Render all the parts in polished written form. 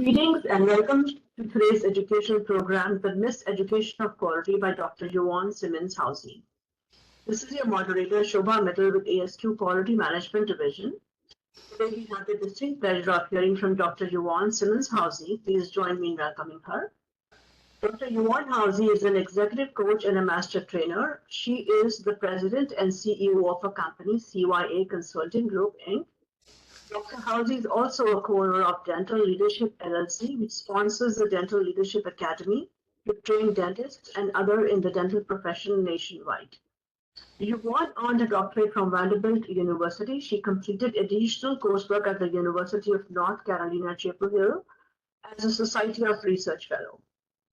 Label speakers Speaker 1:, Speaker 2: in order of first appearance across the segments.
Speaker 1: Greetings and welcome to today's educational program, The Miseducation of Quality by Dr. Yvonne Simmons Housey. This is your moderator, Shobha Mittal with ASQ Quality Management Division. Today we have the distinct pleasure of hearing from Dr. Yvonne Simmons Housey. Please join me in welcoming her. Dr. Yvonne Housey is an executive coach and a master trainer. She is the president and CEO of a company, CYA Consulting Group, Inc. Dr. Housey is also a co-owner of Dental Leadership LLC, which sponsors the Dental Leadership Academy to train dentists and others in the dental profession nationwide. Yvonne earned a doctorate from Vanderbilt University. She completed additional coursework at the University of North Carolina, Chapel Hill as a Society of Research Fellow.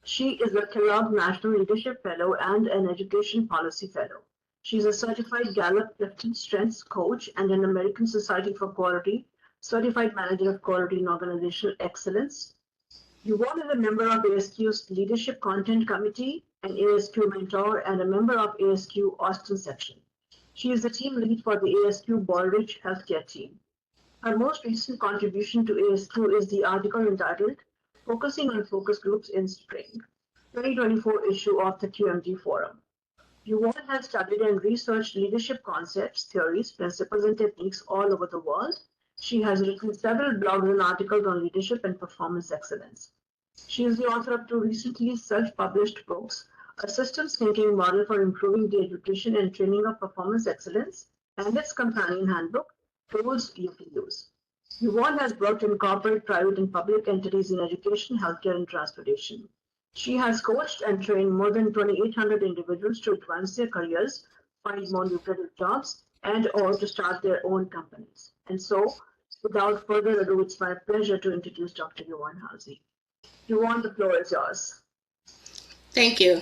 Speaker 1: She is a Kellogg National Leadership Fellow and an Education Policy Fellow. She is a certified Gallup-Clifton Strengths coach and an American Society for Quality certified manager of quality and organizational excellence. Yvonne is a member of ASQ's Leadership Content Committee, an ASQ mentor, and a member of ASQ Austin section. She is the team lead for the ASQ Baldrige Healthcare team. Her most recent contribution to ASQ is the article entitled Focusing on Focus Groups in Spring, 2024 issue of the QMD Forum. Yvonne has studied and researched leadership concepts, theories, principles, and techniques all over the world. She has written several blogs and articles on leadership and performance excellence. She is the author of two recently self-published books, A Systems Thinking Model for Improving the Education and Training of Performance Excellence, and its companion handbook, Tools You Can Use. Yvonne has worked in corporate, private, and public entities in education, healthcare, and transportation. She has coached and trained more than 2,800 individuals to advance their careers, find more lucrative jobs, and or to start their own companies. And so, without further ado, it's my pleasure to introduce Dr. Yvonne Housey. Yvonne, the floor is yours.
Speaker 2: Thank you.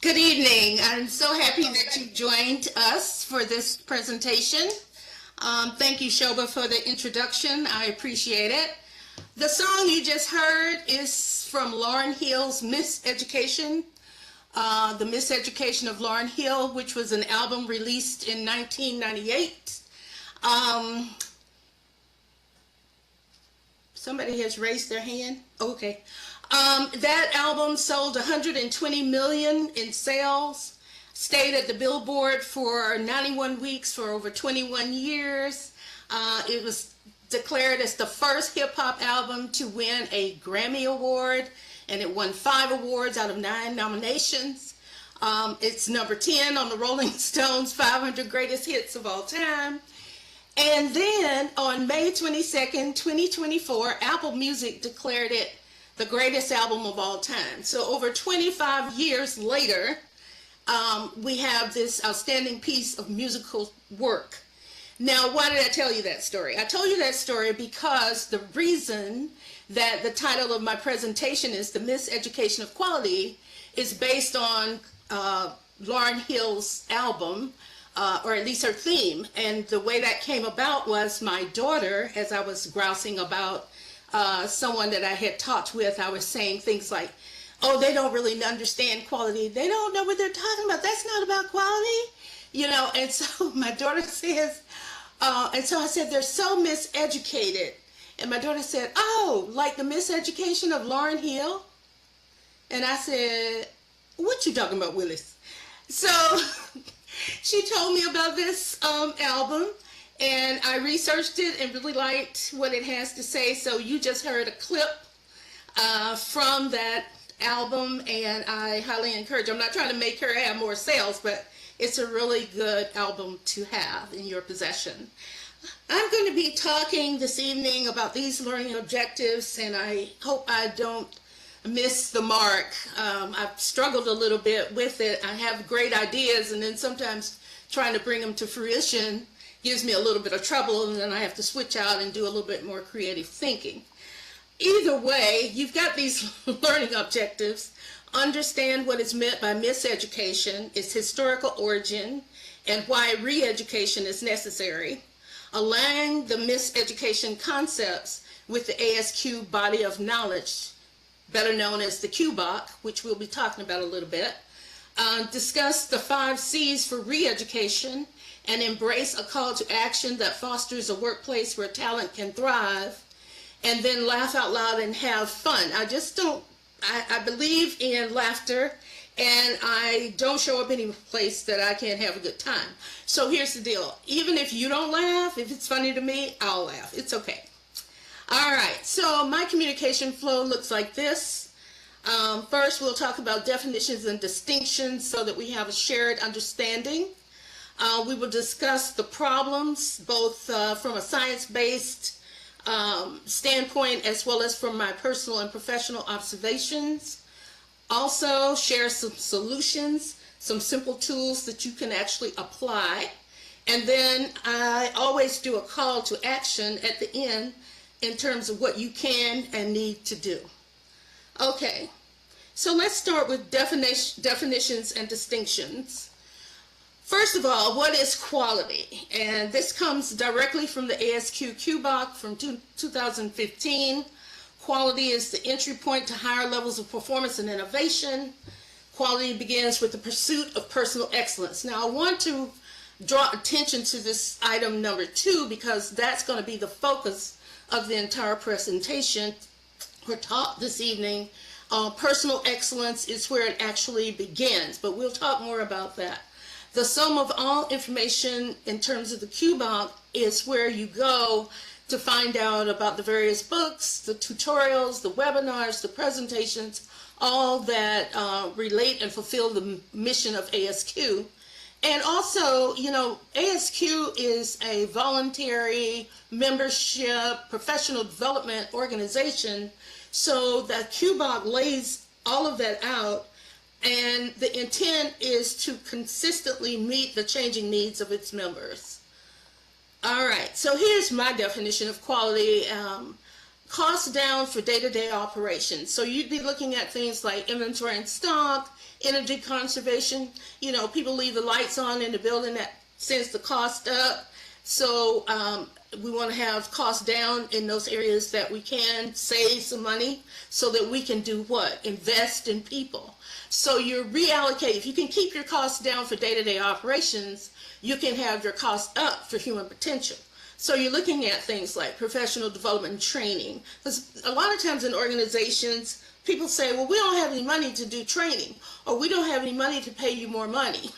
Speaker 2: Good evening. I'm so happy that you joined us for this presentation. Thank you, Shobha, for the introduction. I appreciate it. The song you just heard is from Lauryn Hill's Miseducation, The Miseducation of Lauryn Hill, which was an album released in 1998. Somebody has raised their hand. Okay. That album sold 120 million in sales, stayed at the Billboard for 91 weeks for over 21 years. It was declared as the first hip-hop album to win a Grammy Award, and it won 5 awards out of 9 nominations. It's number 10 on the Rolling Stones 500 Greatest Hits of All Time. And then on May 22nd, 2024, Apple Music declared it the greatest album of all time. So over 25 years later, we have this outstanding piece of musical work. Now, why did I tell you that story? I told you that story because the reason that the title of my presentation is The Miseducation of Quality is based on Lauryn Hill's album, or at least her theme. And the way that came about was my daughter, as I was grousing about someone that I had talked with, I was saying things like, oh, they don't really understand quality. They don't know what they're talking about. That's not about quality, you know. And so my daughter says, and so I said, they're so miseducated. And my daughter said, oh, like the miseducation of Lauryn Hill? And I said, what you talking about, Willis? So she told me about this album. And I researched it and really liked what it has to say. So you just heard a clip from that album, and I highly encourage. I'm not trying to make her have more sales, but it's a really good album to have in your possession. I'm going to be talking this evening about these learning objectives, and I hope I don't miss the mark. I've struggled a little bit with it. I have great ideas, and then sometimes trying to bring them to fruition gives me a little bit of trouble, and then I have to switch out and do a little bit more creative thinking. Either way, you've got these learning objectives. Understand what is meant by miseducation, its historical origin, and why re-education is necessary. align the miseducation concepts with the ASQ body of knowledge, better known as the QBOC, which we'll be talking about a little bit, discuss the 5 C's for re-education, and embrace a call to action that fosters a workplace where talent can thrive, and then laugh out loud and have fun. I believe in laughter, and I don't show up any place that I can't have a good time. So here's the deal. Even if you don't laugh, if it's funny to me, I'll laugh. It's okay. All right, so my communication flow looks like this. First, we'll talk about definitions and distinctions so that we have a shared understanding. We will discuss the problems, both from a science-based standpoint as well as from my personal and professional observations. Also, share some solutions, some simple tools that you can actually apply. And then I always do a call to action at the end in terms of what you can and need to do. Okay, so let's start with definitions and distinctions. First of all, what is quality? And this comes directly from the ASQ QBOC from 2015. Quality is the entry point to higher levels of performance and innovation. Quality begins with the pursuit of personal excellence. Now, I want to draw attention to this item number 2 because that's going to be the focus of the entire presentation. We're taught this evening, personal excellence is where it actually begins, but we'll talk more about that. The sum of all information in terms of the QBOC is where you go to find out about the various books, the tutorials, the webinars, the presentations, all that relate and fulfill the mission of ASQ. And also, you know, ASQ is a voluntary membership professional development organization, so the QBOC lays all of that out. And the intent is to consistently meet the changing needs of its members. All right, so here's my definition of quality. Cost down for day-to-day operations. So you'd be looking at things like inventory and stock, energy conservation. You know, people leave the lights on in the building, that sends the cost up. So we want to have costs down in those areas that we can save some money so that we can do what? Invest in people. So you reallocate. If you can keep your costs down for day-to-day operations, you can have your costs up for human potential. So you're looking at things like professional development and training. Because a lot of times in organizations, people say, well, we don't have any money to do training, or we don't have any money to pay you more money,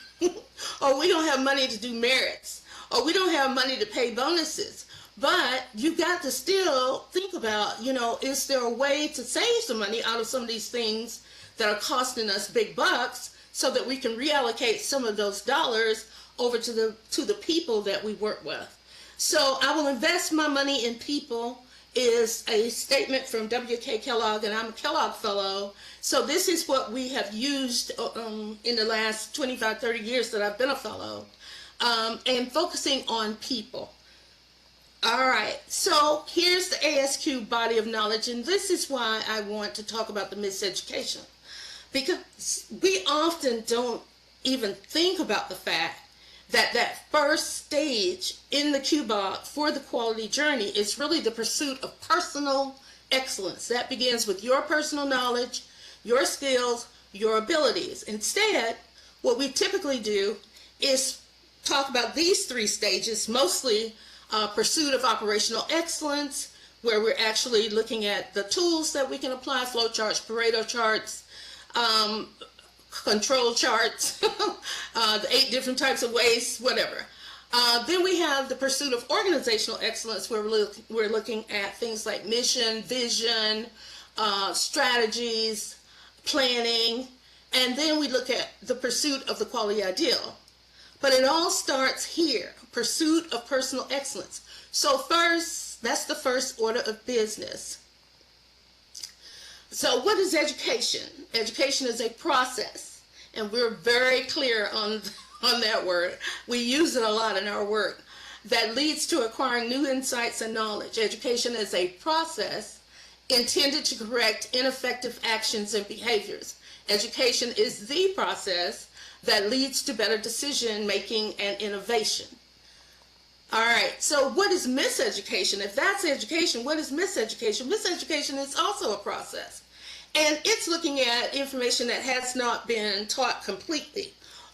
Speaker 2: or we don't have money to do merits, or we don't have money to pay bonuses. But you got to still think about, you know, is there a way to save some money out of some of these things that are costing us big bucks so that we can reallocate some of those dollars over to the people that we work with. So I will invest my money in people is a statement from W.K. Kellogg, and I'm a Kellogg Fellow. So this is what we have used in the last 25, 30 years that I've been a fellow, and focusing on people. All right, so here's the ASQ body of knowledge, and this is why I want to talk about the miseducation. Because we often don't even think about the fact that that first stage in the QBOC for the quality journey is really the pursuit of personal excellence. That begins with your personal knowledge, your skills, your abilities. Instead, what we typically do is talk about these 3 stages, mostly pursuit of operational excellence, where we're actually looking at the tools that we can apply, flow charts, Pareto charts, control charts, the 8 different types of waste, whatever. Then we have the pursuit of organizational excellence, where we're looking at things like mission, vision, strategies, planning, and then we look at the pursuit of the quality ideal. But it all starts here, pursuit of personal excellence. So first, that's the first order of business. So what is education? Education is a process, and we're very clear on that word. We use it a lot in our work, that leads to acquiring new insights and knowledge. Education is a process intended to correct ineffective actions and behaviors. Education is the process that leads to better decision making and innovation. All right, so what is miseducation? If that's education, what is miseducation? Miseducation is also a process. And it's looking at information that has not been taught completely,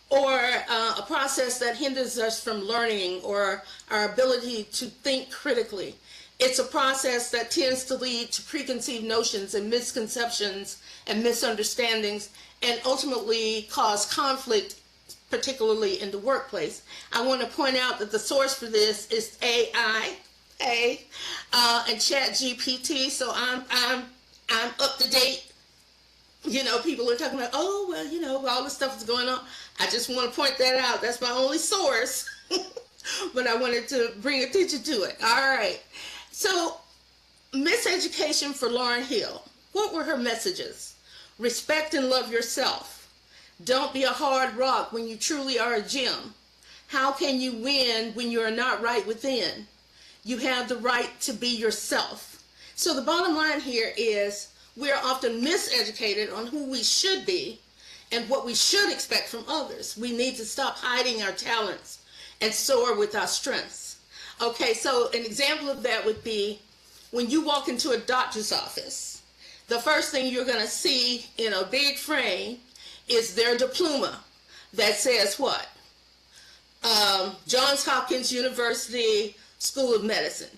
Speaker 2: or a process that hinders us from learning or our ability to think critically. It's a process that tends to lead to preconceived notions and misconceptions and misunderstandings, and ultimately cause conflict, particularly in the workplace. I want to point out that the source for this is AI, and ChatGPT. So I'm up to date. You know, people are talking about, oh, well, you know, all this stuff is going on. I just want to point that out. That's my only source, but I wanted to bring attention to it. All right. So, Miseducation for Lauryn Hill. What were her messages? Respect and love yourself. Don't be a hard rock when you truly are a gem. How can you win when you are not right within? You have the right to be yourself. So the bottom line here is we are often miseducated on who we should be and what we should expect from others. We need to stop hiding our talents and soar with our strengths. Okay, so an example of that would be when you walk into a doctor's office, the first thing you're going to see in a big frame is their diploma that says what? Johns Hopkins University School of Medicine.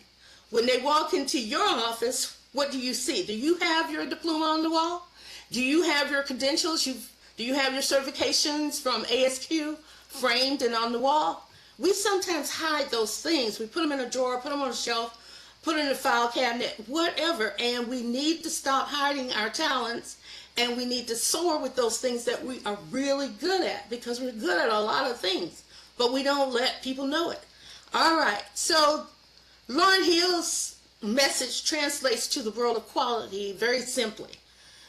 Speaker 2: When they walk into your office, what do you see? Do you have your diploma on the wall? Do you have your credentials? Do you have your certifications from ASQ framed and on the wall? We sometimes hide those things. We put them in a drawer, put them on a shelf, put them in a file cabinet, whatever. And we need to stop hiding our talents, and we need to soar with those things that we are really good at, because we're good at a lot of things, but we don't let people know it. All right, so Lauryn Hill's message translates to the world of quality very simply.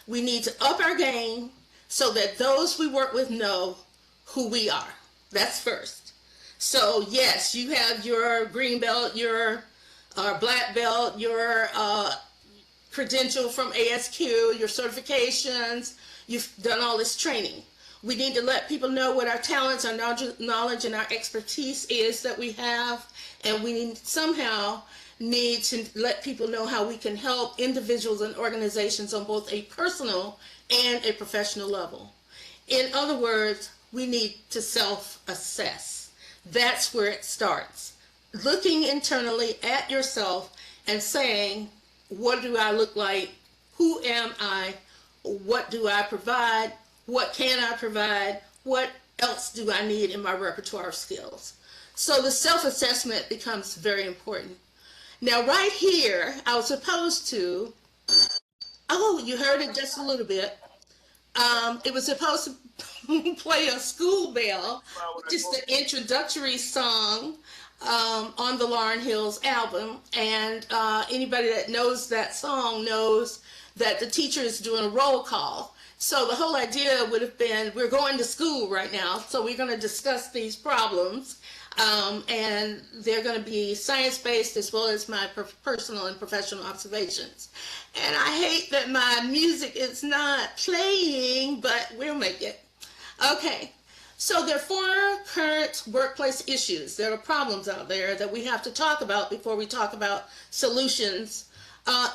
Speaker 2: We need to up our game so that those we work with know who we are. That's first. So yes, you have your green belt, your black belt, your credential from ASQ, your certifications, you've done all this training. We need to let people know what our talents, our knowledge, and our expertise is that we have, and we somehow need to let people know how we can help individuals and organizations on both a personal and a professional level. In other words, we need to self-assess. That's where it starts. Looking internally at yourself and saying, what do I look like? Who am I? What do I provide? What can I provide? What else do I need in my repertoire of skills? So the self-assessment becomes very important. Now, right here, I was supposed to, oh, you heard it just a little bit. It was supposed to play a school bell, which is the introductory song on the Lauryn Hill's album. And anybody that knows that song knows that the teacher is doing a roll call. So the whole idea would have been, we're going to school right now, so we're going to discuss these problems. And they're going to be science-based as well as my personal and professional observations. And I hate that my music is not playing, but we'll make it. Okay, so there are 4 current workplace issues. There are problems out there that we have to talk about before we talk about solutions.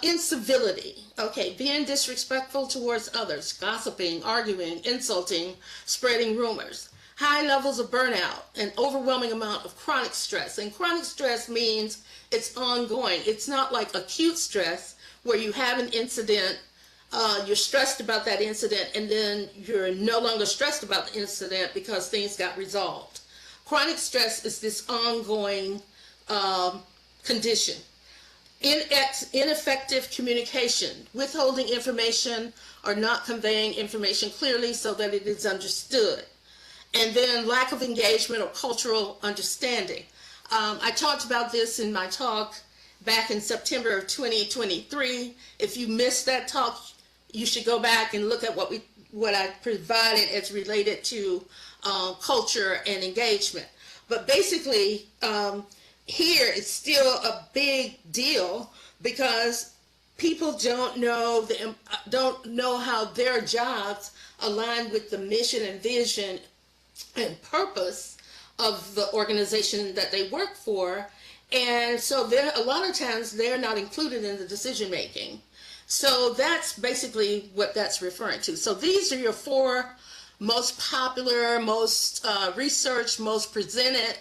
Speaker 2: Incivility, okay, being disrespectful towards others, gossiping, arguing, insulting, spreading rumors. High levels of burnout, an overwhelming amount of chronic stress. And chronic stress means it's ongoing. It's not like acute stress where you have an incident, you're stressed about that incident, and then you're no longer stressed about the incident because things got resolved. Chronic stress is this ongoing condition. Ineffective communication, withholding information or not conveying information clearly so that it is understood. And then lack of engagement or cultural understanding. I talked about this in my talk back in September of 2023. If you missed that talk, you should go back and look at what I provided as related to culture and engagement. But basically, here it's still a big deal because people don't know how their jobs align with the mission and vision and purpose of the organization that they work for. And so a lot of times they're not included in the decision making. So that's basically what that's referring to. So these are your four most popular, most researched, most presented.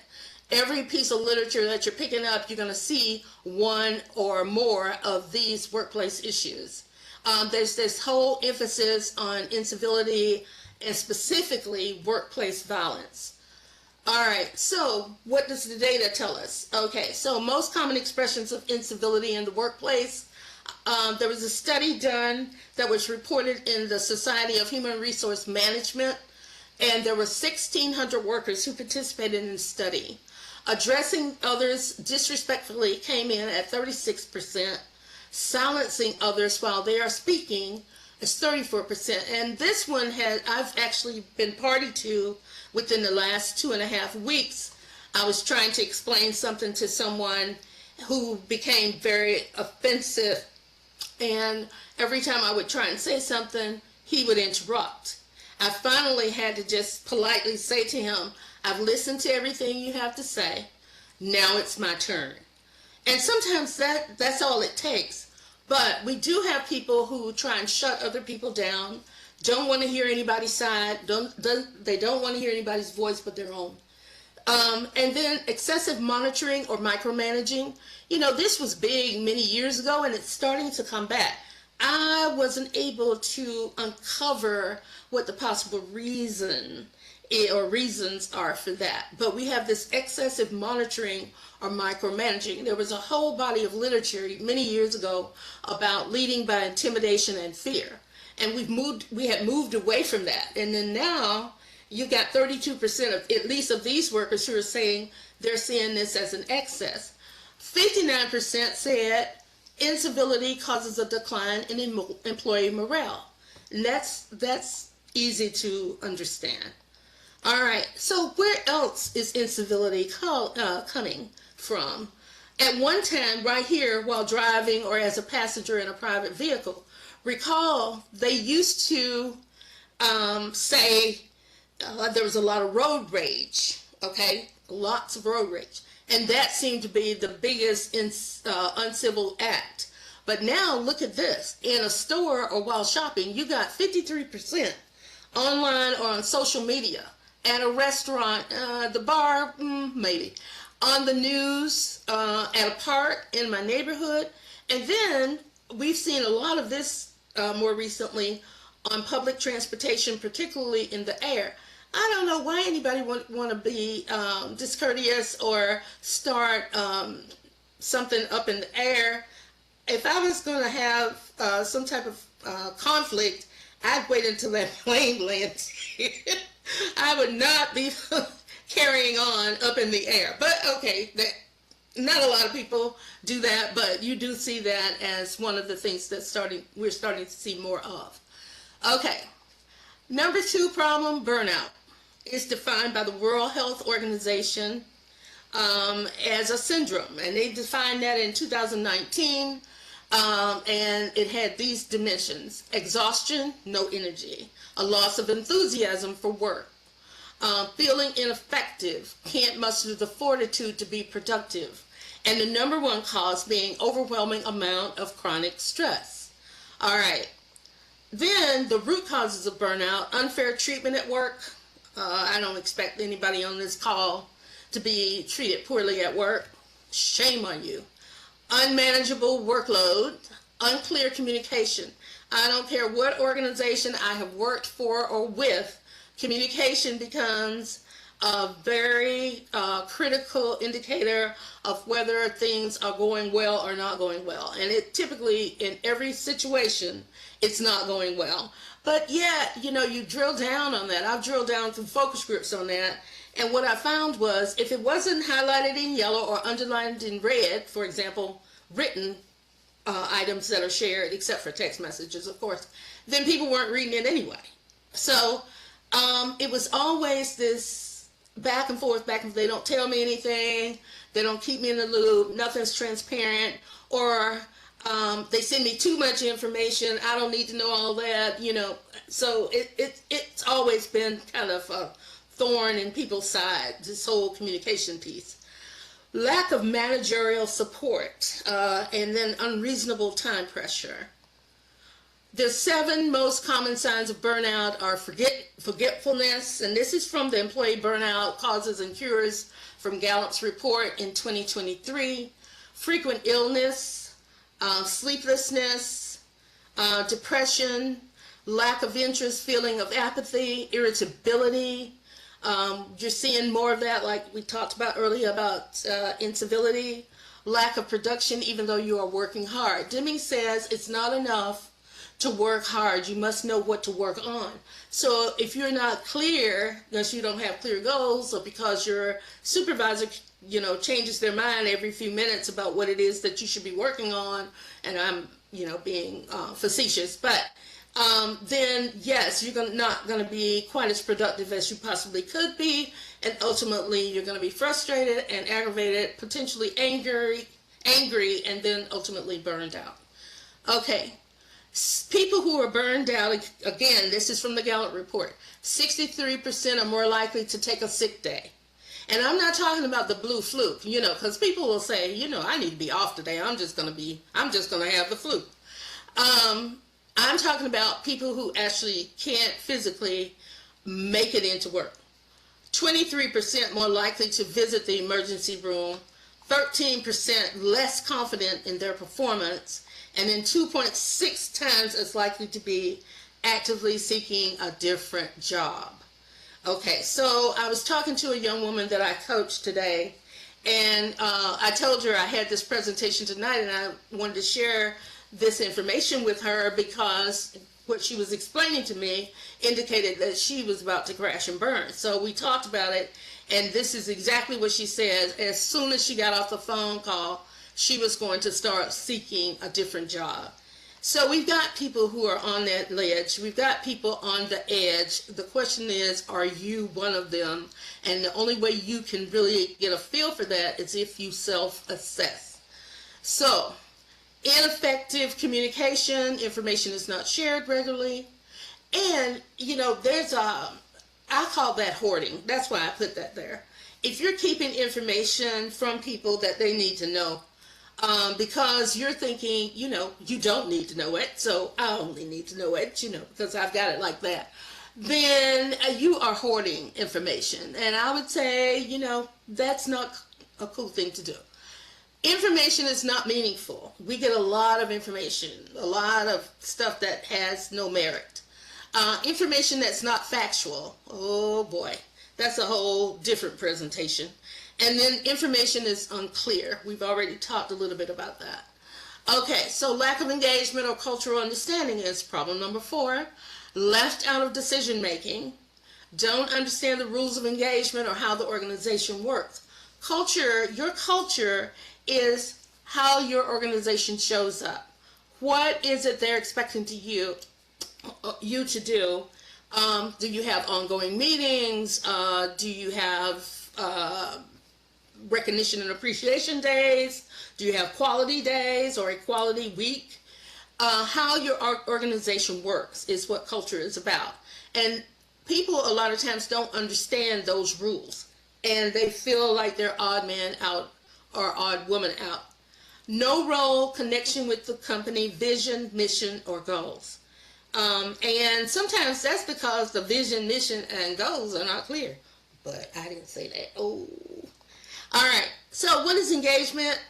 Speaker 2: Every piece of literature that you're picking up, you're going to see one or more of these workplace issues. There's this whole emphasis on incivility and specifically workplace violence. All right, so what does the data tell us? Okay, so most common expressions of incivility in the workplace. There was a study done that was reported in the Society of Human Resource Management, and there were 1,600 workers who participated in the study. Addressing others disrespectfully came in at 36%. Silencing others while they are speaking is 34%. And this one I've actually been party to within the last 2.5 weeks. I was trying to explain something to someone who became very offensive, and every time I would try and say something, he would interrupt. I finally had to just politely say to him, I've listened to everything you have to say. Now it's my turn. And sometimes that's all it takes. But we do have people who try and shut other people down, don't want to hear anybody's side, they don't want to hear anybody's voice but their own. And then excessive monitoring or micromanaging. You know, this was big many years ago and it's starting to come back. I wasn't able to uncover what the possible reasons are for that. But we have this excessive monitoring or micromanaging. There was a whole body of literature many years ago about leading by intimidation and fear. And we had moved away from that. And then now you got 32% of at least of these workers who are saying they're seeing this as an excess. 59% said incivility causes a decline in employee morale. And that's easy to understand. All right, so where else is incivility coming from? At one time, right here, while driving or as a passenger in a private vehicle, recall they used to say there was a lot of road rage, okay? Lots of road rage. And that seemed to be the biggest uncivil act. But now look at this. In a store or while shopping, you got 53% online or on social media. At a restaurant, the bar, maybe. On the news, at a park in my neighborhood. And then we've seen a lot of this more recently on public transportation, particularly in the air. I don't know why anybody want to be discourteous or start something up in the air. If I was going to have some type of conflict, I'd wait until that plane lands. I would not be carrying on up in the air. But okay, not a lot of people do that, but you do see that as one of the things that we're starting to see more of. Okay, number 2 problem, burnout, is defined by the World Health Organization as a syndrome, and they defined that in 2019, and it had these dimensions: exhaustion, no energy, a loss of enthusiasm for work, feeling ineffective, can't muster the fortitude to be productive, and the number 1 cause being overwhelming amount of chronic stress. All right, then the root causes of burnout: unfair treatment at work. I don't expect anybody on this call to be treated poorly at work. Shame on you. Unmanageable workload, unclear communication. I don't care what organization I have worked for or with, communication becomes a very critical indicator of whether things are going well or not going well. And it typically, in every situation, it's not going well. But yet, you know, you drill down on that. I've drilled down through focus groups on that. And what I found was, if it wasn't highlighted in yellow or underlined in red, for example, written items that are shared, except for text messages, of course, then people weren't reading it anyway. So it was always this back and forth. They don't tell me anything. They don't keep me in the loop. Nothing's transparent. Or they send me too much information. I don't need to know all that, you know. So it's always been kind of a thorn in people's side, this whole communication piece. Lack of managerial support, and then unreasonable time pressure. The 7 most common signs of burnout are forgetfulness, and this is from the Employee Burnout Causes and Cures from Gallup's report in 2023. Frequent illness, sleeplessness, depression, lack of interest, feeling of apathy, irritability. You're seeing more of that, like we talked about earlier, about incivility, lack of production, even though you are working hard. Deming says it's not enough to work hard. You must know what to work on. So if you're not clear, because you don't have clear goals, or because your supervisor, changes their mind every few minutes about what it is that you should be working on, and I'm, being facetious, but then yes, you're not going to be quite as productive as you possibly could be, and ultimately you're going to be frustrated and aggravated, potentially angry, and then ultimately burned out. Okay. People who are burned out, again, this is from the Gallup report, 63% are more likely to take a sick day. And I'm not talking about the blue fluke, because people will say, I need to be off today. I'm just going to have the flu. I'm talking about people who actually can't physically make it into work. 23% more likely to visit the emergency room, 13% less confident in their performance, and then 2.6 times as likely to be actively seeking a different job. Okay, so I was talking to a young woman that I coached today, and I told her I had this presentation tonight, and I wanted to share this information with her because what she was explaining to me indicated that she was about to crash and burn. So we talked about it, and this is exactly what she said. As soon as she got off the phone call, she was going to start seeking a different job. So we've got people who are on that ledge. We've got people on the edge. The question is, are you one of them? And the only way you can really get a feel for that is if you self-assess. So, ineffective communication, information is not shared regularly. And, I call that hoarding. That's why I put that there. If you're keeping information from people that they need to know, because you're thinking, you don't need to know it, so I only need to know it, because I've got it like that, then you are hoarding information. And I would say, that's not a cool thing to do. Information is not meaningful. We get a lot of information, a lot of stuff that has no merit. Information that's not factual, oh boy, that's a whole different presentation. And then information is unclear. We've already talked a little bit about that. Okay, so lack of engagement or cultural understanding is problem number 4. Left out of decision making. Don't understand the rules of engagement or how the organization works. Culture, your culture is how your organization shows up. What is it they're expecting you to do? Do you have ongoing meetings? Do you have recognition and appreciation days? Do you have quality days or equality week? How your organization works is what culture is about. And people a lot of times don't understand those rules, and they feel like they're odd man out or odd woman out. No role, connection with the company, vision, mission, or goals. And sometimes that's because the vision, mission, and goals are not clear. But I didn't say that. Oh. All right. So what is engagement?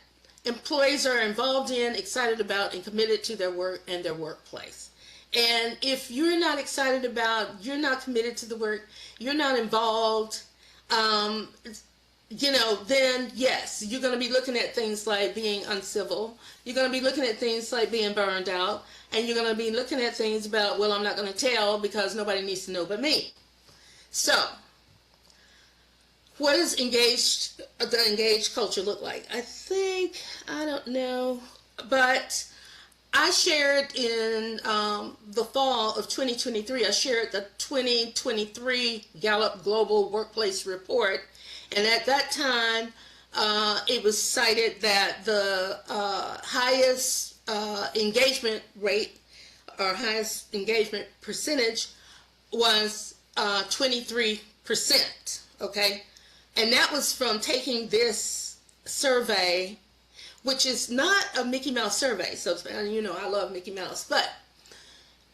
Speaker 2: Employees are involved in, excited about, and committed to their work and their workplace. And if you're not excited about, you're not committed to the work, you're not involved, then yes, you're going to be looking at things like being uncivil. You're going to be looking at things like being burned out. And you're going to be looking at things about, well, I'm not going to tell because nobody needs to know but me. So, what does the engaged culture look like? I don't know, but I shared in the fall of 2023, I shared the 2023 Gallup Global Workplace Report. And at that time, it was cited that the highest engagement rate or highest engagement percentage was 23%. okay? And that was from taking this survey, which is not a Mickey Mouse survey. So, you know, I love Mickey Mouse, but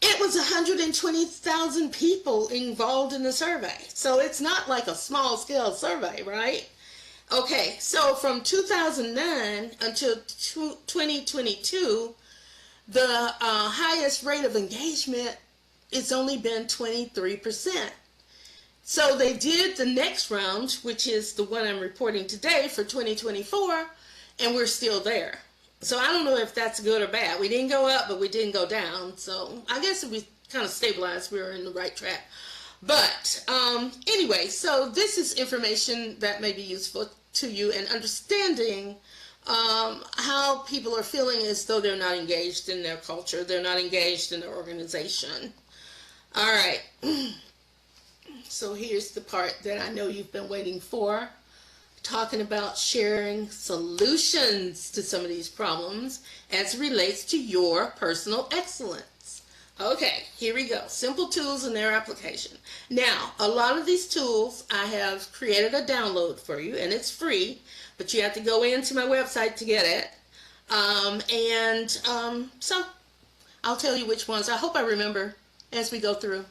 Speaker 2: it was 120,000 people involved in the survey. So it's not like a small scale survey, right? Okay, so from 2009 until 2022, the highest rate of engagement, it's only been 23%. So they did the next round, which is the one I'm reporting today for 2024, and we're still there. So I don't know if that's good or bad. We didn't go up, but we didn't go down. So I guess if we kind of stabilized, we were in the right track. But anyway, so this is information that may be useful to you in understanding how people are feeling as though they're not engaged in their culture, they're not engaged in their organization. All right. So here's the part that I know you've been waiting for, talking about sharing solutions to some of these problems as it relates to your personal excellence. Okay, here we go. Simple tools and their application. Now, a lot of these tools, I have created a download for you, and it's free, but you have to go into my website to get it. So I'll tell you which ones. I hope I remember as we go through.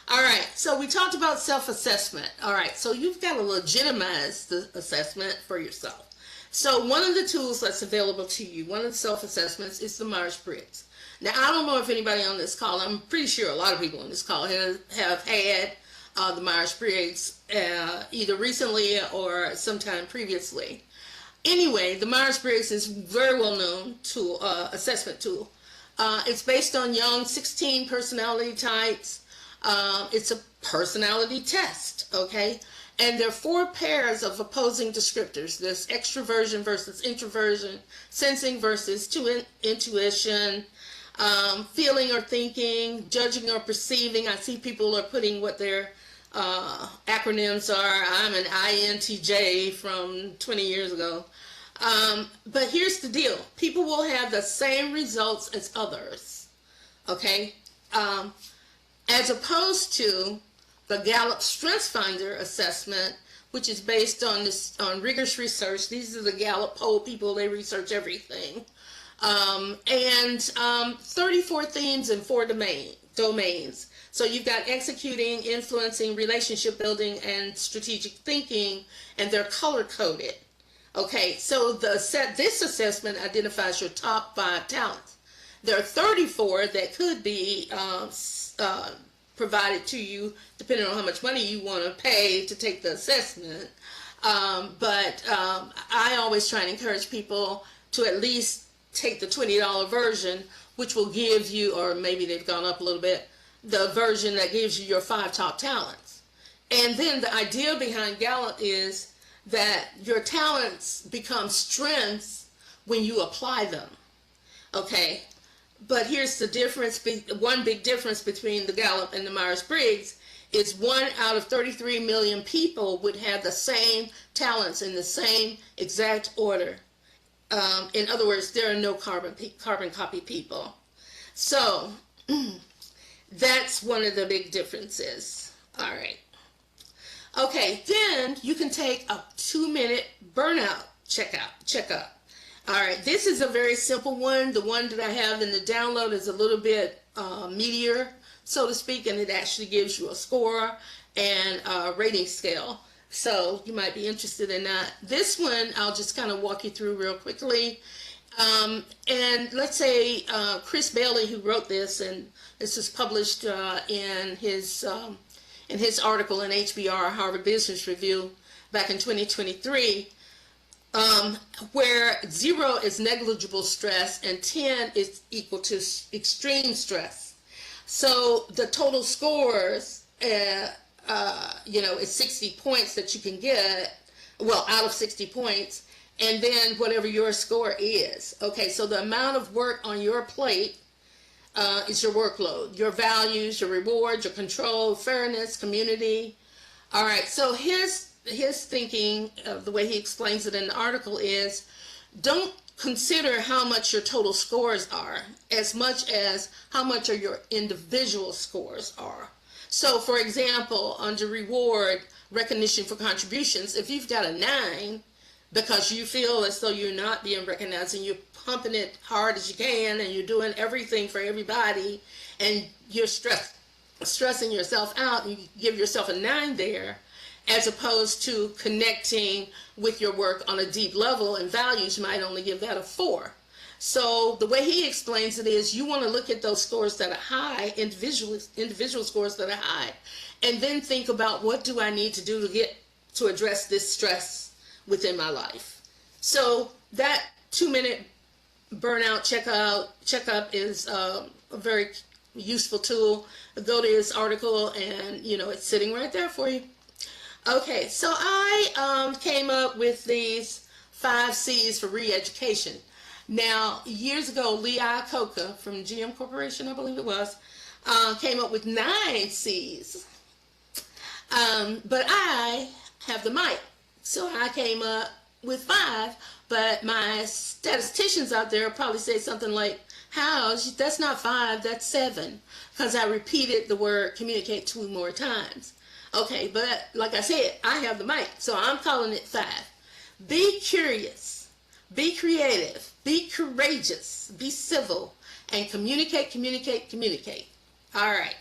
Speaker 2: All right, so we talked about self-assessment. All right, so you've got to legitimize the assessment for yourself. So one of the tools that's available to you, one of the self-assessments, is the Myers-Briggs. Now, I don't know if anybody on this call, I'm pretty sure a lot of people on this call have had the Myers-Briggs either recently or sometime previously. Anyway, the Myers-Briggs is very well known tool, assessment tool. It's based on Jung's 16 personality types. It's a personality test, okay? And there are 4 pairs of opposing descriptors. There's extroversion versus introversion, sensing versus intuition, feeling or thinking, judging or perceiving. I see people are putting what their acronyms are. I'm an INTJ from 20 years ago. But here's the deal. People will have the same results as others, okay? As opposed to the Gallup StrengthsFinder assessment, which is based on rigorous research. These are the Gallup poll people. They research everything. 34 themes and 4 domains. So you've got executing, influencing, relationship building, and strategic thinking, and they're color-coded. Okay, so this assessment identifies your top 5 talents. There are 34 that could be provided to you depending on how much money you want to pay to take the assessment. But I always try and encourage people to at least take the $20 version, which will give you, or maybe they've gone up a little bit, the version that gives you your 5 top talents. And then the idea behind Gallup is that your talents become strengths when you apply them. Okay, but here's the difference. One big difference between the Gallup and the Myers-Briggs is 1 out of 33 million people would have the same talents in the same exact order. In other words, there are no carbon copy people. So that's one of the big differences. All right. Okay, then you can take a 2-minute burnout checkup. All right, this is a very simple one. The one that I have in the download is a little bit meatier, so to speak, and it actually gives you a score and a rating scale. So you might be interested in that. This one, I'll just kind of walk you through real quickly. And let's say Chris Bailey, who wrote this, and this was published in his article in HBR, Harvard Business Review, back in 2023, where 0 is negligible stress and 10 is equal to extreme stress. So the total scores, is 60 points that you can get, well, out of 60 points, and then whatever your score is. Okay, so the amount of work on your plate is your workload, your values, your rewards, your control, fairness, community. All right, so his thinking, the way he explains it in the article is, don't consider how much your total scores are as much as how much your individual scores are. So, for example, under reward, recognition for contributions. If you've got a 9 because you feel as though you're not being recognized and you're pumping it hard as you can and you're doing everything for everybody and you're stressing yourself out, and you give yourself a 9 there, as opposed to connecting with your work on a deep level and values, you might only give that a 4. So the way he explains it is, you want to look at those scores that are high, individual scores that are high, and then think about, what do I need to do to address this stress within my life? So that 2-minute burnout checkup is a very useful tool. Go to his article, and it's sitting right there for you. Okay, so I came up with these 5 C's for re-education. Now, years ago, Lee Iacocca from GM Corporation, I believe it was, came up with 9 C's. But I have the mic, so I came up with 5, but my statisticians out there probably say something like, that's not 5, that's 7, because I repeated the word communicate 2 more times. Okay, but like I said, I have the mic, so I'm calling it 5. Be curious, be creative, be courageous, be civil, and communicate. All right.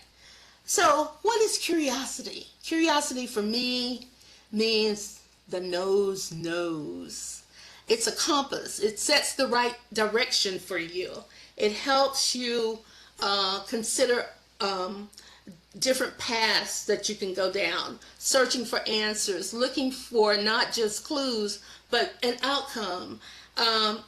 Speaker 2: So what is curiosity? Curiosity for me means the nose knows. It's a compass. It sets the right direction for you. It helps you consider different paths that you can go down, searching for answers, looking for not just clues, but an outcome.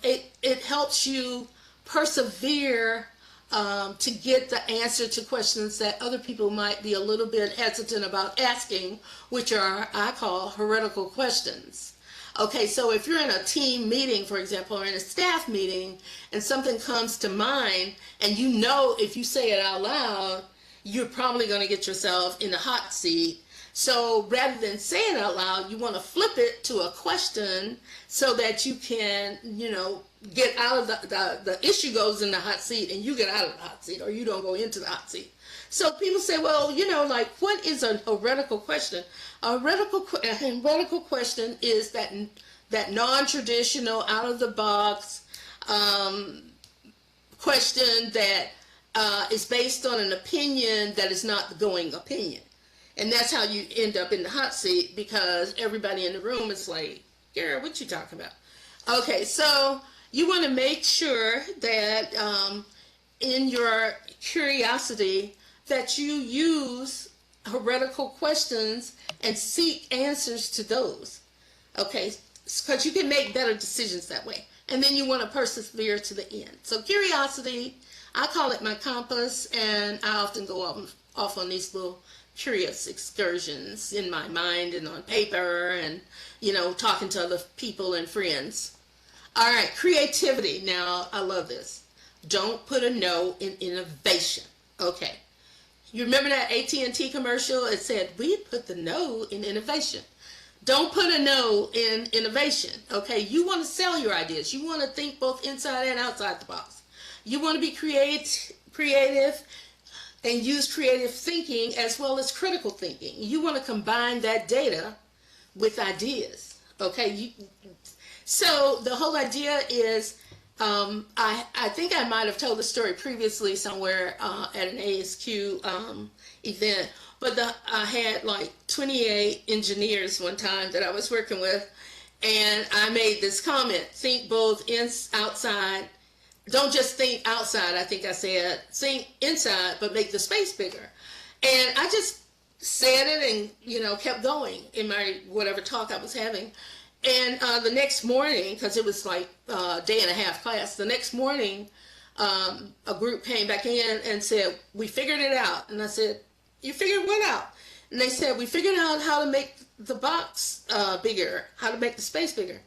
Speaker 2: It helps you persevere to get the answer to questions that other people might be a little bit hesitant about asking, which are, I call, heretical questions. Okay, so if you're in a team meeting, for example, or in a staff meeting, and something comes to mind, and if you say it out loud, you're probably going to get yourself in the hot seat. So rather than say it out loud, you want to flip it to a question so that you can, get out of the issue goes in the hot seat and you get out of the hot seat, or you don't go into the hot seat. So people say, well, what is a heretical question? A heretical question is that non-traditional, out-of-the-box question that is based on an opinion that is not the going opinion. And that's how you end up in the hot seat, because everybody in the room is like, Gary, what you talking about? Okay, so you want to make sure that in your curiosity that you use heretical questions and seek answers to those. Okay, because you can make better decisions that way. And then you want to persevere to the end. So curiosity, I call it my compass, and I often go off on these little curious excursions in my mind and on paper, and talking to other people and friends. All right, creativity. Now, I love this. Don't put a no in innovation. Okay. You remember that AT&T commercial? It said, we put the no in innovation. Don't put a no in innovation. Okay. You want to sell your ideas. You want to think both inside and outside the box. You want to be creative and use creative thinking as well as critical thinking. You want to combine that data with ideas. Okay. So the whole idea is, I think I might have told the story previously somewhere at an ASQ event, but I had like 28 engineers one time that I was working with, and I made this comment: think both outside. Don't just think outside. I think I said think inside, but make the space bigger. And I just said it and kept going in my whatever talk I was having. And the next morning, because it was like a day and a half class, the next morning a group came back in and said, we figured it out. And I said, you figured what out? And they said, we figured out how to make the box bigger, how to make the space bigger.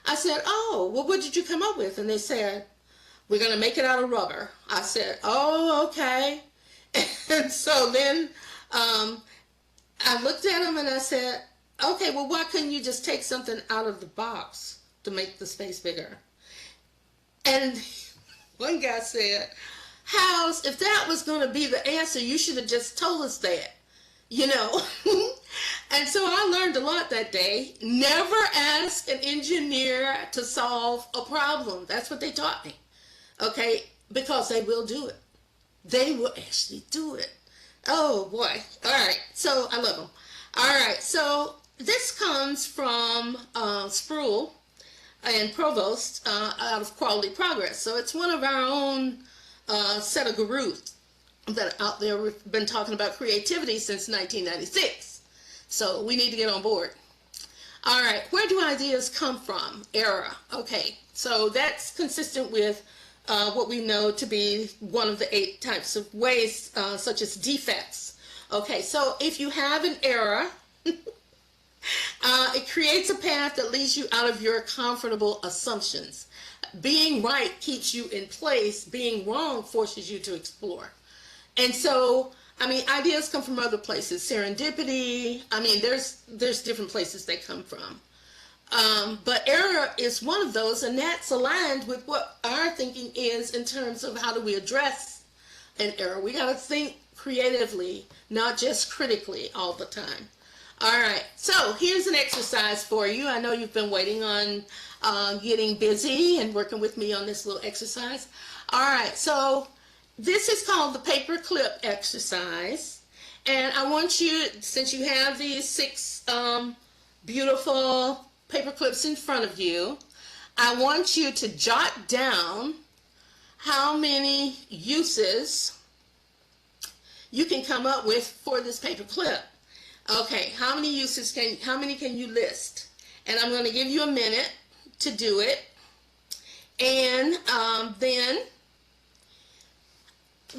Speaker 2: I said, oh, well, what did you come up with? And they said, we're going to make it out of rubber. I said, oh, okay. And so then I looked at them and I said, okay, well, why couldn't you just take something out of the box to make the space bigger? And one guy said, House, if that was going to be the answer, you should have just told us that, And so I learned a lot that day. Never ask an engineer to solve a problem. That's what they taught me. Okay? Because they will do it. They will actually do it. Oh boy. All right. So I love them. All right. So this comes from Sproul and Provost out of Quality Progress. So it's one of our own set of gurus that are out there. We've been talking about creativity since 1996. So we need to get on board. All right. Where do ideas come from? Era. Okay. So that's consistent with what we know to be one of the 8 types of ways, such as defects. Okay, so if you have an error, it creates a path that leads you out of your comfortable assumptions. Being right keeps you in place. Being wrong forces you to explore. And so, I mean, ideas come from other places. Serendipity. I mean, there's different places they come from. But error is one of those, and that's aligned with what our thinking is in terms of how do we address an error. We got to think creatively, not just critically all the time. All right, so here's an exercise for you. I know you've been waiting on getting busy and working with me on this little exercise. All right, so this is called the paperclip exercise. And I want you, since you have these 6 beautiful paper clips in front of you, I want you to jot down how many uses you can come up with for this paper clip. Okay, how many can you list? And I'm going to give you a minute to do it. And then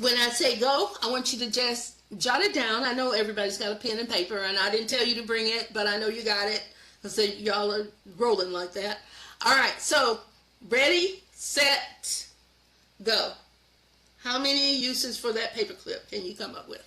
Speaker 2: when I say go, I want you to just jot it down. I know everybody's got a pen and paper, and I didn't tell you to bring it, but I know you got it. So y'all are rolling like that. All right, so ready, set, go. How many uses for that paper clip can you come up with?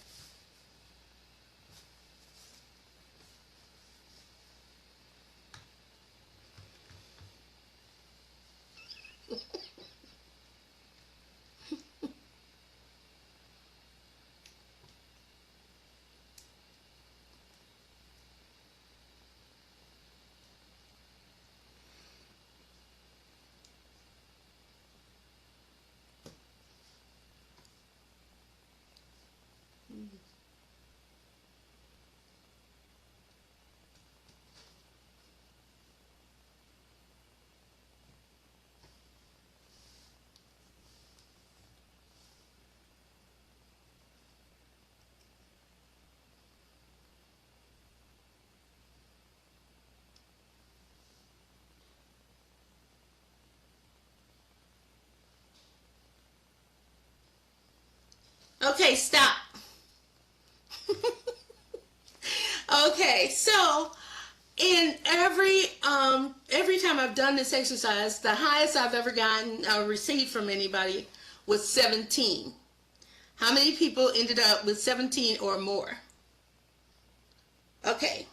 Speaker 2: Okay, stop. Okay, so in every time I've done this exercise, the highest I've ever gotten received from anybody was 17. How many people ended up with 17 or more? Okay.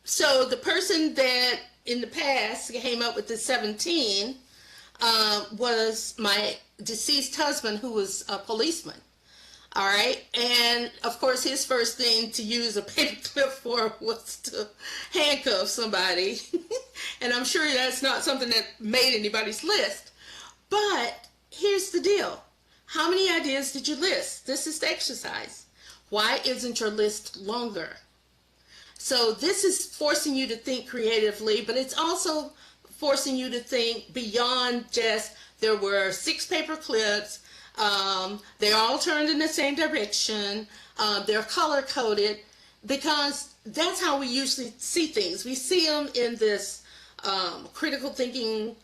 Speaker 2: So the person that in the past came up with the 17 was my deceased husband, who was a policeman. All right, and of course his first thing to use a paper clip for was to handcuff somebody. And I'm sure that's not something that made anybody's list. But here's the deal. How many ideas did you list? This is the exercise. Why isn't your list longer? So this is forcing you to think creatively, but it's also forcing you to think beyond just there were 6 paper clips. They're all turned in the same direction. They're color coded, because that's how we usually see things. We see them in this critical thinking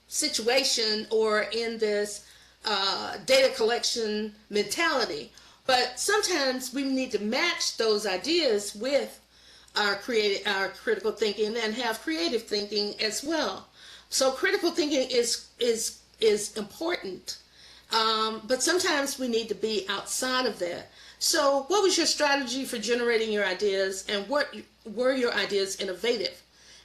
Speaker 2: situation, or in this data collection mentality. But sometimes we need to match those ideas with our critical thinking, and have creative thinking as well. So critical thinking is important. But sometimes we need to be outside of that. So what was your strategy for generating your ideas, and what were your ideas innovative?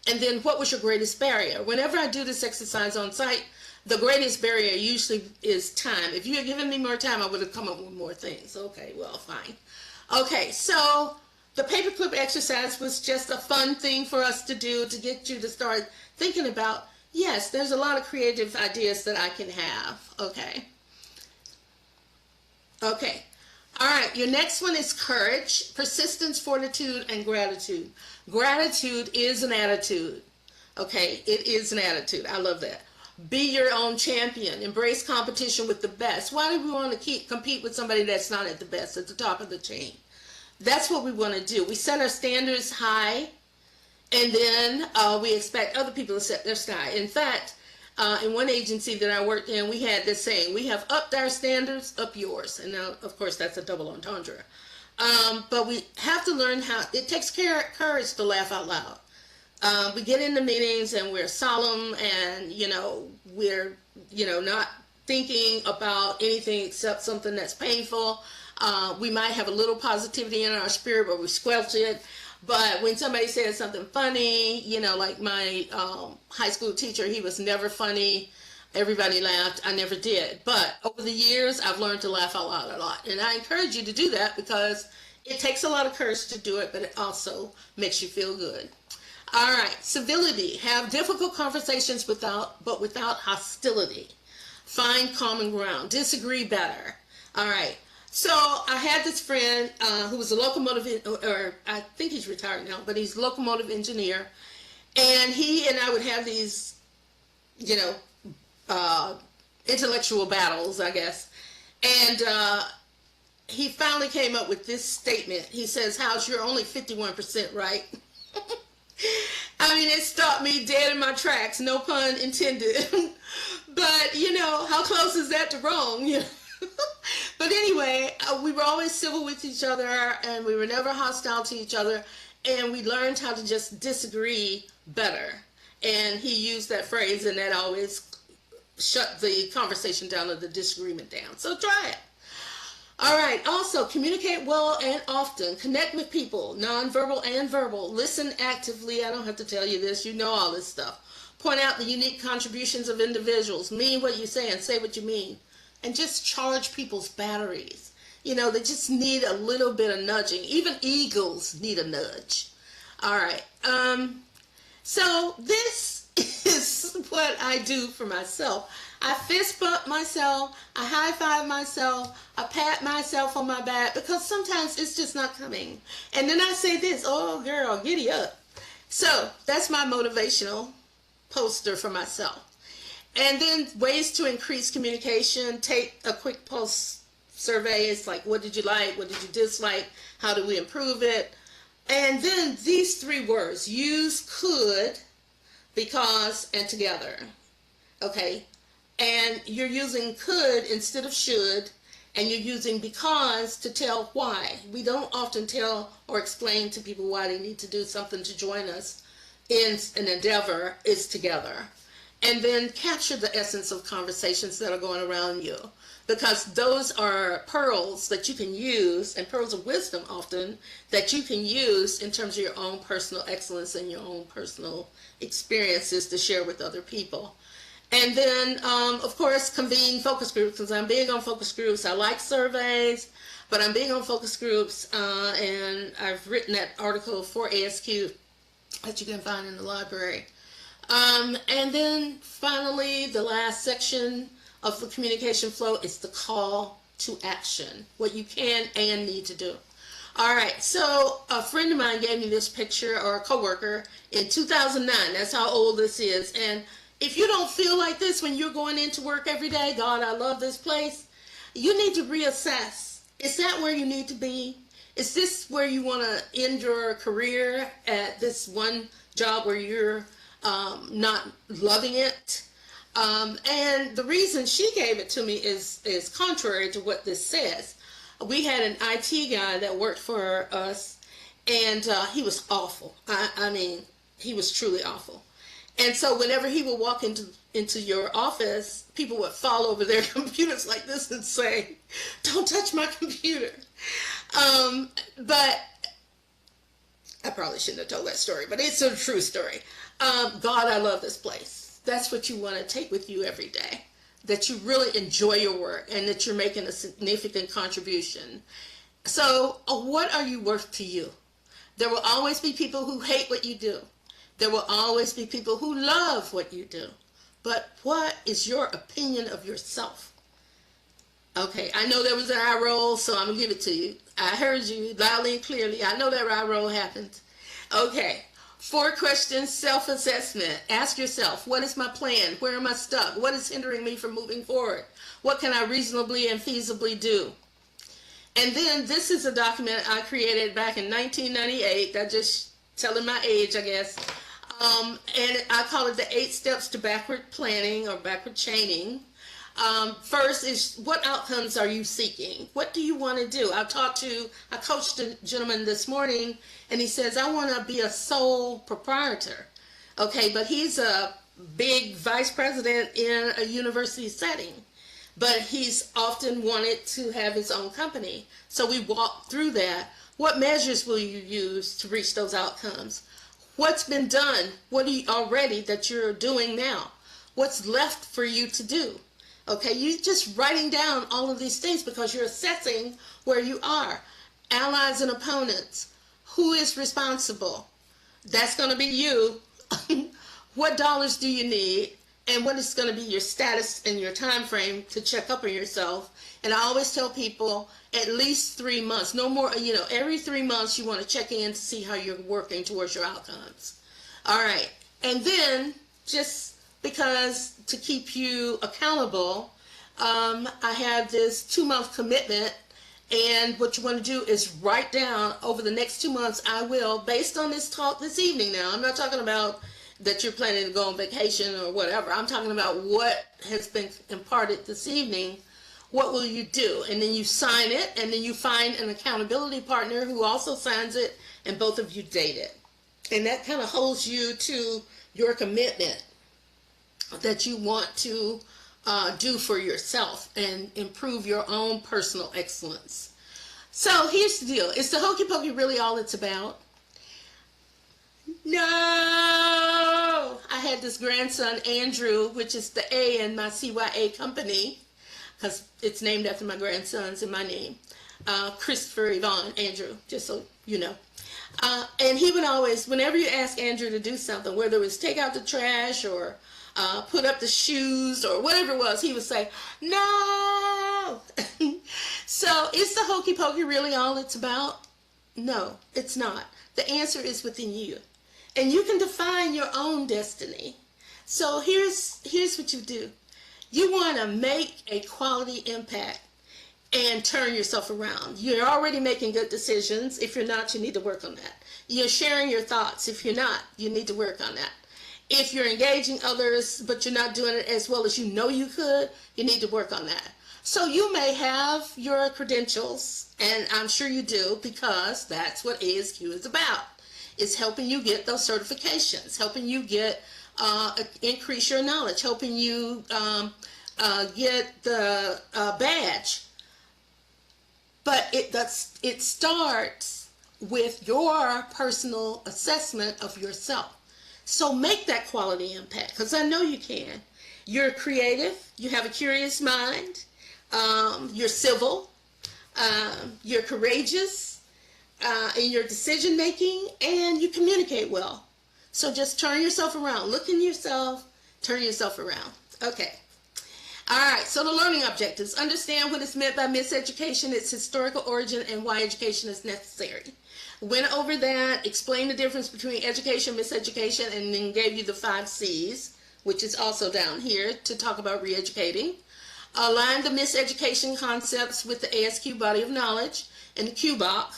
Speaker 2: And then what was your greatest barrier? Whenever I do this exercise on site, the greatest barrier usually is time. If you had given me more time, I would have come up with more things. Okay, well, fine. Okay, so the paperclip exercise was just a fun thing for us to do to get you to start thinking about, yes, there's a lot of creative ideas that I can have. Okay. Okay. All right, your next one is courage, persistence, fortitude, and gratitude. Gratitude is an attitude. Okay, it is an attitude. I love that. Be your own champion. Embrace competition with the best. Why do we want to compete with somebody that's not at the best, at the top of the chain? That's what we want to do. We set our standards high, and then we expect other people to set their sky. In fact, in one agency that I worked in, we had this saying: we have upped our standards, up yours. And now, of course, that's a double entendre. But we have to learn how, it takes courage to laugh out loud. We get into meetings and we're solemn and, we're, not thinking about anything except something that's painful. We might have a little positivity in our spirit, but we squelch it. But when somebody says something funny, like my high school teacher, he was never funny. Everybody laughed. I never did. But over the years, I've learned to laugh out loud a lot. And I encourage you to do that because it takes a lot of courage to do it, but it also makes you feel good. All right, civility. Have difficult conversations without hostility. Find common ground. Disagree better. All right. So I had this friend who was a locomotive, or I think he's retired now, but he's a locomotive engineer. And he and I would have these, intellectual battles, I guess. And he finally came up with this statement. He says, "House, you're only 51% right." I mean, it stopped me dead in my tracks, no pun intended. But, how close is that to wrong? But anyway, we were always civil with each other, and we were never hostile to each other, and we learned how to just disagree better. And he used that phrase, and that always shut the conversation down or the disagreement down. So try it. All right. Also, communicate well and often. Connect with people, nonverbal and verbal. Listen actively. I don't have to tell you this. You know all this stuff. Point out the unique contributions of individuals. Mean what you say and say what you mean. And just charge people's batteries. They just need a little bit of nudging. Even eagles need a nudge. All right. So this is what I do for myself. I fist bump myself, I high five myself, I pat myself on my back because sometimes it's just not coming. And then I say this: "Oh girl, giddy up." So that's my motivational poster for myself. And then ways to increase communication: take a quick pulse survey. It's like, what did you like? What did you dislike? How do we improve it? And then these 3 words: use could, because, and together. Okay? And you're using could instead of should, and you're using because to tell why. We don't often tell or explain to people why they need to do something to join us in an endeavor. Is together. And then capture the essence of conversations that are going around you, because those are pearls that you can use, and pearls of wisdom often, that you can use in terms of your own personal excellence and your own personal experiences to share with other people. And then, of course, convene focus groups, because I'm big on focus groups. I like surveys, but I'm big on focus groups, and I've written that article for ASQ that you can find in the library. And then finally, the last section of the communication flow is the call to action, what you can and need to do. All right, so a friend of mine gave me this picture, or a coworker, in 2009. That's how old this is. And if you don't feel like this when you're going into work every day, "God, I love this place," you need to reassess. Is that where you need to be? Is this where you want to end your career, at this one job where you're not loving it? And the reason she gave it to me is contrary to what this says. We had an IT guy that worked for us, and he was awful. I mean, he was truly awful. And so whenever he would walk into your office, people would fall over their computers like this and say, "Don't touch my computer." But I probably shouldn't have told that story, but it's a true story. God, I love this place. That's what you want to take with you every day. That you really enjoy your work and that you're making a significant contribution. So what are you worth to you? There will always be people who hate what you do. There will always be people who love what you do. But what is your opinion of yourself? Okay, I know there was an eye roll, so I'm going to give it to you. I heard you loudly and clearly. I know that eye roll happened. Okay, 4 questions, self-assessment. Ask yourself, what is my plan? Where am I stuck? What is hindering me from moving forward? What can I reasonably and feasibly do? And then this is a document I created back in 1998. That's just telling my age, I guess. And I call it the 8 steps to backward planning or backward chaining. First is, what outcomes are you seeking? What do you want to do? I coached a gentleman this morning, and he says, I want to be a sole proprietor. Okay, but he's a big vice president in a university setting, but he's often wanted to have his own company. So we walked through that. What measures will you use to reach those outcomes? What's been done? What are you already that you're doing now? What's left for you to do? Okay, you just writing down all of these things because you're assessing where you are. Allies and opponents. Who is responsible? That's going to be you. What dollars do you need? And what is going to be your status and your time frame to check up on yourself? And I always tell people at least 3 months, no more, every 3 months you want to check in to see how you're working towards your outcomes. All right. And then just because to keep you accountable, I have this 2-month commitment, and what you want to do is write down over the next 2 months. I will, based on this talk this evening now, I'm not talking about that you're planning to go on vacation or whatever. I'm talking about what has been imparted this evening. What will you do? And then you sign it, and then you find an accountability partner who also signs it, and both of you date it. And that kind of holds you to your commitment that you want to do for yourself and improve your own personal excellence. So here's the deal. Is the hokey pokey really all it's about? No! I had this grandson, Andrew, which is the A in my CYA company, because it's named after my grandsons and my name. Christopher, Yvonne, Andrew, just so you know. And he would always, whenever you ask Andrew to do something, whether it was take out the trash or put up the shoes or whatever it was, he would say, no! So is the hokey pokey really all it's about? No, it's not. The answer is within you. And you can define your own destiny. So here's what you do. You want to make a quality impact and turn yourself around. You're already making good decisions. If you're not, you need to work on that. You're sharing your thoughts. If you're not, you need to work on that. If you're engaging others, but you're not doing it as well as you know you could, you need to work on that. So you may have your credentials, and I'm sure you do, because that's what ASQ is about. It's helping you get those certifications, helping you get increase your knowledge, helping you get the badge. But it starts with your personal assessment of yourself. So make that quality impact, because I know you can. You're creative, you have a curious mind, you're civil, you're courageous in your decision making, and you communicate well. So just turn yourself around. Look in yourself, turn yourself around. Okay. All right, so the learning objectives. Understand what is meant by miseducation, its historical origin, and why education is necessary. Went over that, explained the difference between education and miseducation, and then gave you the 5 C's, which is also down here, to talk about re-educating. Align the miseducation concepts with the ASQ body of knowledge and the QBOC.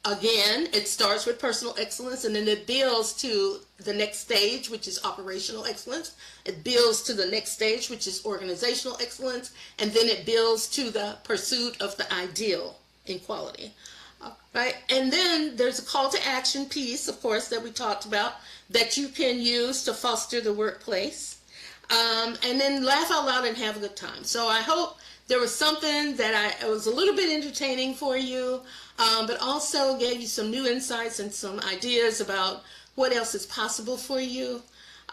Speaker 2: Again, it starts with personal excellence, and then it builds to the next stage, which is operational excellence. It builds to the next stage, which is organizational excellence, and then it builds to the pursuit of the ideal in quality. Right? And then there's a call to action piece, of course, that we talked about, that you can use to foster the workplace. And then laugh out loud and have a good time. So I hope there was something that was a little bit entertaining for you, but also gave you some new insights and some ideas about what else is possible for you.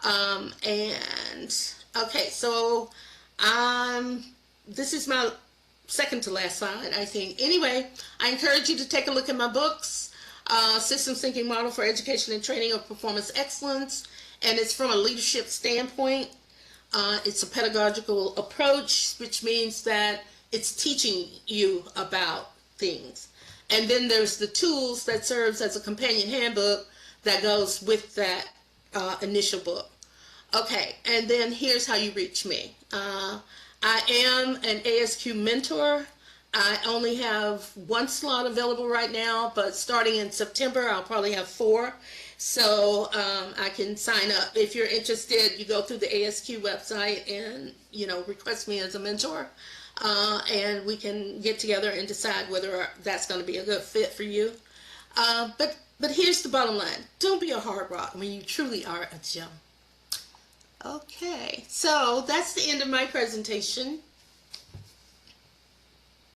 Speaker 2: And okay, so this is my second to last slide, I think. Anyway, I encourage you to take a look at my books, Systems Thinking Model for Education and Training of Performance Excellence, and it's from a leadership standpoint. It's a pedagogical approach, which means that it's teaching you about things. And then there's the tools that serves as a companion handbook that goes with that initial book. Okay, and then here's how you reach me. I am an ASQ mentor. I only have one slot available right now, but starting in September, I'll probably have 4. So I can sign up. If you're interested, you go through the ASQ website and, request me as a mentor. And we can get together and decide whether that's going to be a good fit for you. But here's the bottom line. Don't be a hard rock when you truly are a gem. Okay, so that's the end of my presentation.